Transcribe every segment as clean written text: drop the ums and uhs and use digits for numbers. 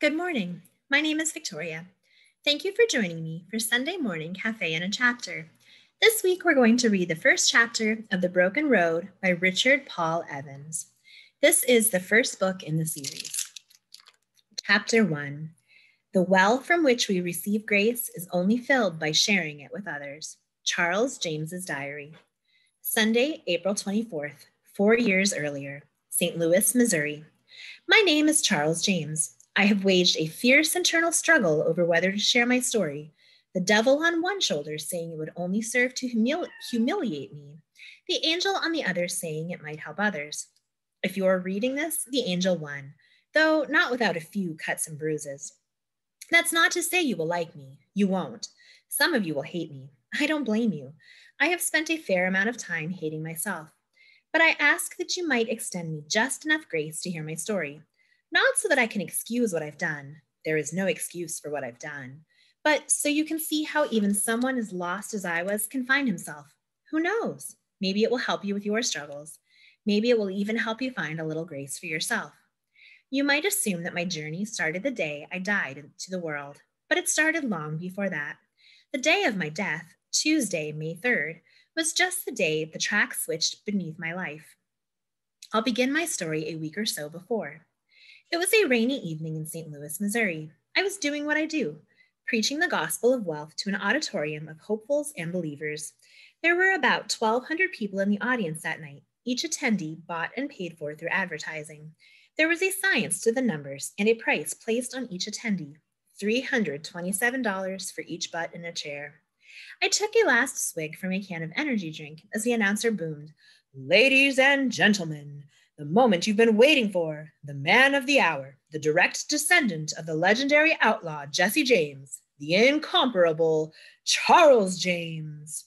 Good morning. My name is Victoria. Thank you for joining me for Sunday Morning Cafe in a Chapter. This week we're going to read the first chapter of The Broken Road by Richard Paul Evans. This is the first book in the series. Chapter 1. The well from which we receive grace is only filled by sharing it with others. Charles James's Diary. Sunday, April 24th, 4 years earlier, St. Louis, Missouri. My name is Charles James. I have waged a fierce internal struggle over whether to share my story, the devil on one shoulder saying it would only serve to humiliate me, the angel on the other saying it might help others. If you are reading this, the angel won, though not without a few cuts and bruises. That's not to say you will like me. You won't. Some of you will hate me. I don't blame you. I have spent a fair amount of time hating myself. But I ask that you might extend me just enough grace to hear my story. Not so that I can excuse what I've done. There is no excuse for what I've done. But so you can see how even someone as lost as I was can find himself. Who knows? Maybe it will help you with your struggles. Maybe it will even help you find a little grace for yourself. You might assume that my journey started the day I died into the world, but it started long before that. The day of my death, Tuesday, May 3rd, was just the day the track switched beneath my life. I'll begin my story a week or so before. It was a rainy evening in St. Louis, Missouri. I was doing what I do, preaching the gospel of wealth to an auditorium of hopefuls and believers. There were about 1,200 people in the audience that night, each attendee bought and paid for through advertising. There was a science to the numbers and a price placed on each attendee, $327 for each butt in a chair. I took a last swig from a can of energy drink as the announcer boomed, "Ladies and gentlemen, the moment you've been waiting for, the man of the hour, the direct descendant of the legendary outlaw Jesse James, the incomparable Charles James."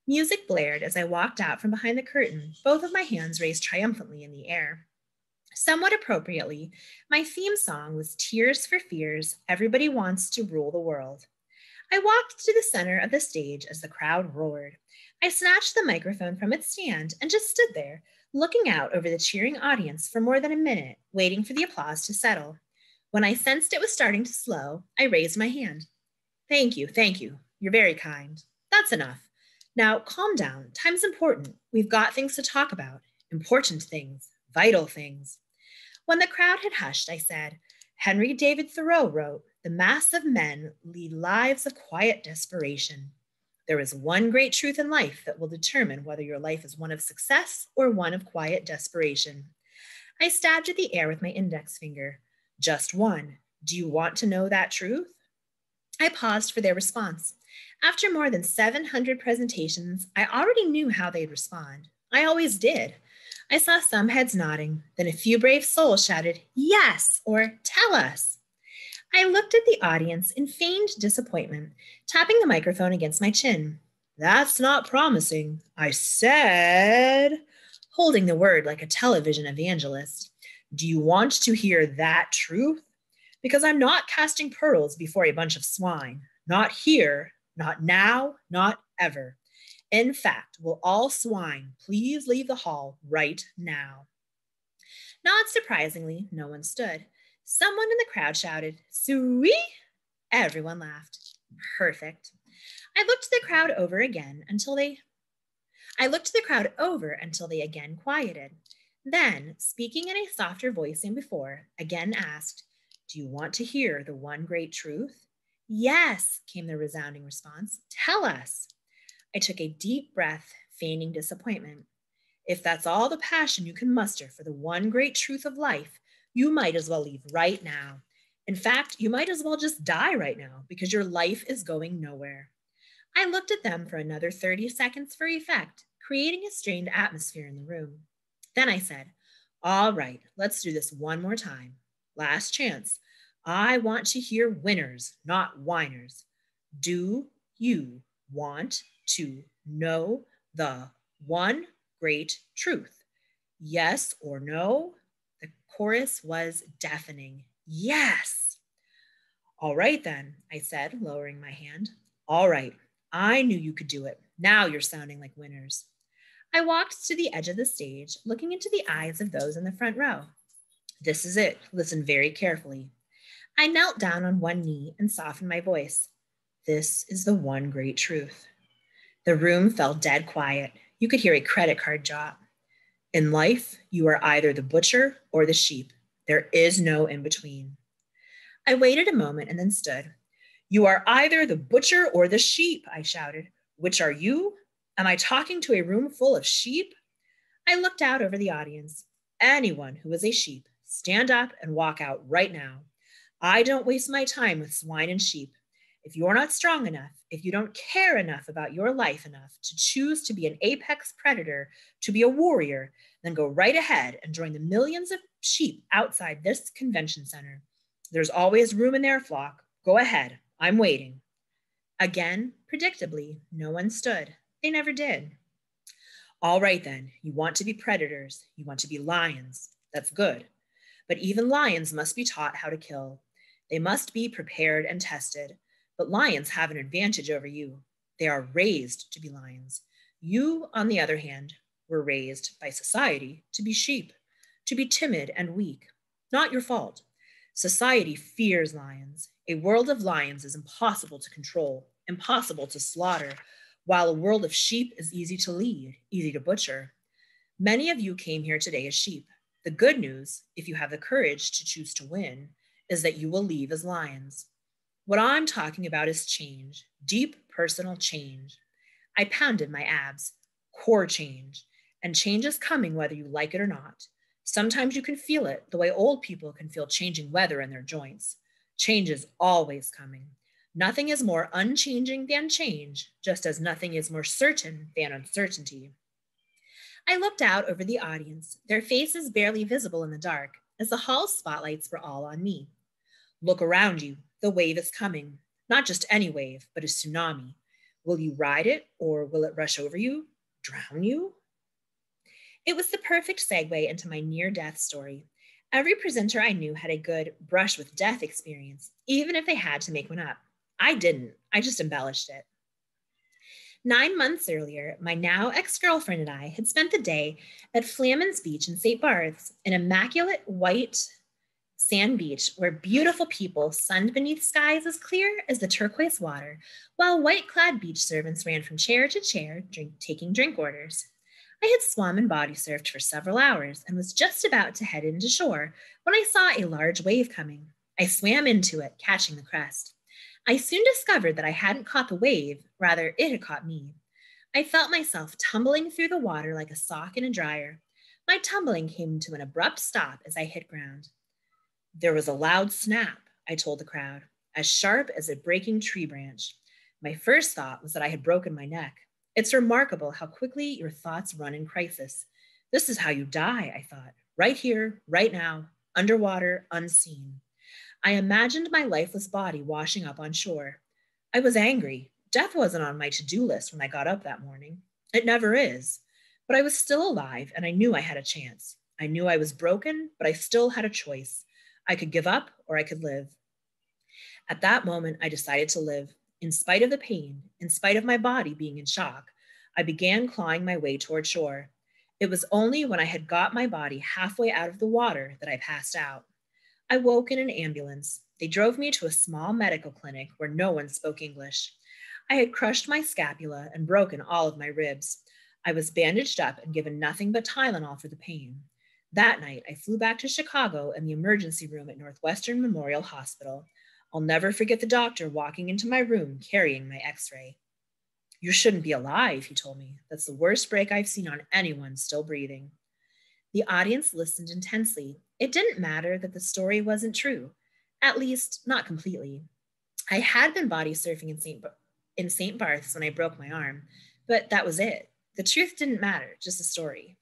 Music blared as I walked out from behind the curtain, both of my hands raised triumphantly in the air. Somewhat appropriately, my theme song was Tears for Fears, Everybody Wants to Rule the World. I walked to the center of the stage as the crowd roared. I snatched the microphone from its stand and just stood there, looking out over the cheering audience for more than a minute, waiting for the applause to settle. When I sensed it was starting to slow, I raised my hand. Thank you. You're very kind. That's enough. Now, calm down. Time's important. We've got things to talk about. Important things. Vital things. When the crowd had hushed, I said, Henry David Thoreau wrote, "The mass of men lead lives of quiet desperation. There is one great truth in life that will determine whether your life is one of success or one of quiet desperation." I stabbed at the air with my index finger. Just one. Do you want to know that truth? I paused for their response. After more than 700 presentations, I already knew how they'd respond. I always did. I saw some heads nodding, then a few brave souls shouted, "Yes," or "Tell us." I looked at the audience in feigned disappointment, tapping the microphone against my chin. "That's not promising," I said, holding the word like a television evangelist. "Do you want to hear that truth? Because I'm not casting pearls before a bunch of swine. Not here, not now, not ever. In fact, will all swine please leave the hall right now?" Not surprisingly, no one stood. Someone in the crowd shouted, "Sweet!" Everyone laughed. Perfect. I looked the crowd over until they again quieted. Then, speaking in a softer voice than before, again asked, "Do you want to hear the one great truth?" "Yes," came the resounding response. "Tell us." I took a deep breath, feigning disappointment. "If that's all the passion you can muster for the one great truth of life, you might as well leave right now. In fact, you might as well just die right now because your life is going nowhere." I looked at them for another 30 seconds for effect, creating a strained atmosphere in the room. Then I said, "All right, let's do this one more time. Last chance. I want to hear winners, not whiners. Do you want to know the one great truth? Yes or no?" The chorus was deafening. Yes. "All right then," I said, lowering my hand. "All right. I knew you could do it. Now you're sounding like winners." I walked to the edge of the stage, looking into the eyes of those in the front row. "This is it. Listen very carefully. I knelt down on one knee and softened my voice. This is the one great truth. The room fell dead quiet. You could hear a credit card drop. In life, you are either the butcher or the sheep. There is no in between. I waited a moment and then stood. You are either the butcher or the sheep, I shouted. Which are you? Am I talking to a room full of sheep? I looked out over the audience. Anyone who is a sheep, stand up and walk out right now. I don't waste my time with swine and sheep. If you're not strong enough, if you don't care enough about your life enough to choose to be an apex predator, to be a warrior, then go right ahead and join the millions of sheep outside this convention center. There's always room in their flock. Go ahead. I'm waiting. Again, predictably, no one stood. They never did. All right, then. You want to be predators. You want to be lions. That's good. But even lions must be taught how to kill. They must be prepared and tested. But lions have an advantage over you. They are raised to be lions. You, on the other hand, were raised by society to be sheep, to be timid and weak. Not your fault. Society fears lions. A world of lions is impossible to control, impossible to slaughter, while a world of sheep is easy to lead, easy to butcher. Many of you came here today as sheep. The good news, if you have the courage to choose to win, is that you will leave as lions. What I'm talking about is change, deep personal change. I pounded my abs, core change, and change is coming whether you like it or not. Sometimes you can feel it the way old people can feel changing weather in their joints. Change is always coming. Nothing is more unchanging than change, just as nothing is more certain than uncertainty. I looked out over the audience, their faces barely visible in the dark, as the hall's spotlights were all on me. Look around you. The wave is coming. Not just any wave, but a tsunami. Will you ride it, or will it rush over you, drown you? It was the perfect segue into my near-death story. Every presenter I knew had a good brush with death experience, even if they had to make one up. I didn't. I just embellished it. 9 months earlier, my now ex-girlfriend and I had spent the day at Flamin's Beach in St. Barth's, an immaculate white sand beach where beautiful people sunned beneath skies as clear as the turquoise water, while white-clad beach servants ran from chair to chair, taking drink orders. I had swum and body surfed for several hours and was just about to head into shore when I saw a large wave coming. I swam into it, catching the crest. I soon discovered that I hadn't caught the wave, rather it had caught me. I felt myself tumbling through the water like a sock in a dryer. My tumbling came to an abrupt stop as I hit ground. There was a loud snap, I told the crowd, as sharp as a breaking tree branch. My first thought was that I had broken my neck. It's remarkable how quickly your thoughts run in crisis. This is how you die, I thought, right here, right now, underwater, unseen. I imagined my lifeless body washing up on shore. I was angry. Death wasn't on my to-do list when I got up that morning. It never is. But I was still alive, and I knew I had a chance. I knew I was broken, but I still had a choice. I could give up or I could live. At that moment, I decided to live. In spite of the pain, in spite of my body being in shock, I began clawing my way toward shore. It was only when I had got my body halfway out of the water that I passed out. I woke in an ambulance. They drove me to a small medical clinic where no one spoke English. I had crushed my scapula and broken all of my ribs. I was bandaged up and given nothing but Tylenol for the pain. That night, I flew back to Chicago in the emergency room at Northwestern Memorial Hospital. I'll never forget the doctor walking into my room carrying my x-ray. You shouldn't be alive, he told me. That's the worst break I've seen on anyone still breathing. The audience listened intensely. It didn't matter that the story wasn't true, at least not completely. I had been body surfing in St. Barth's when I broke my arm, but that was it. The truth didn't matter, just a story.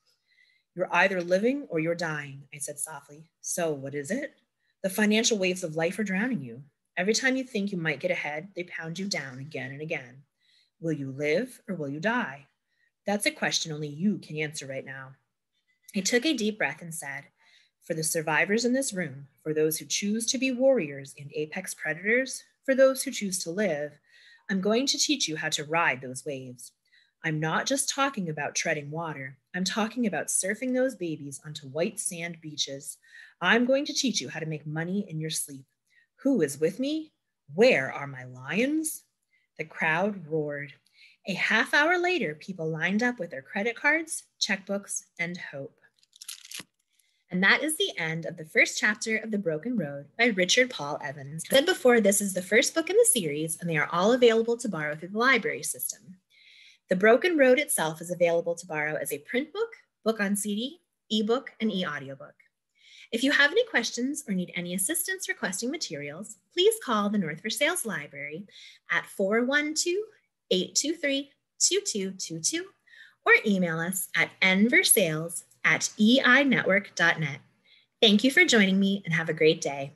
You're either living or you're dying, I said softly. So what is it? The financial waves of life are drowning you. Every time you think you might get ahead, they pound you down again and again. Will you live or will you die? That's a question only you can answer right now. I took a deep breath and said, for the survivors in this room, for those who choose to be warriors and apex predators, for those who choose to live, I'm going to teach you how to ride those waves. I'm not just talking about treading water. I'm talking about surfing those babies onto white sand beaches. I'm going to teach you how to make money in your sleep. Who is with me? Where are my lions? The crowd roared. A half hour later, people lined up with their credit cards, checkbooks, and hope. And that is the end of the first chapter of The Broken Road by Richard Paul Evans. As I said before, this is the first book in the series, and they are all available to borrow through the library system. The Broken Road itself is available to borrow as a print book, book on CD, ebook, and e-audiobook. If you have any questions or need any assistance requesting materials, please call the North Versailles Library at 412-823-2222 or email us at nversailles@einetwork.net. Thank you for joining me and have a great day.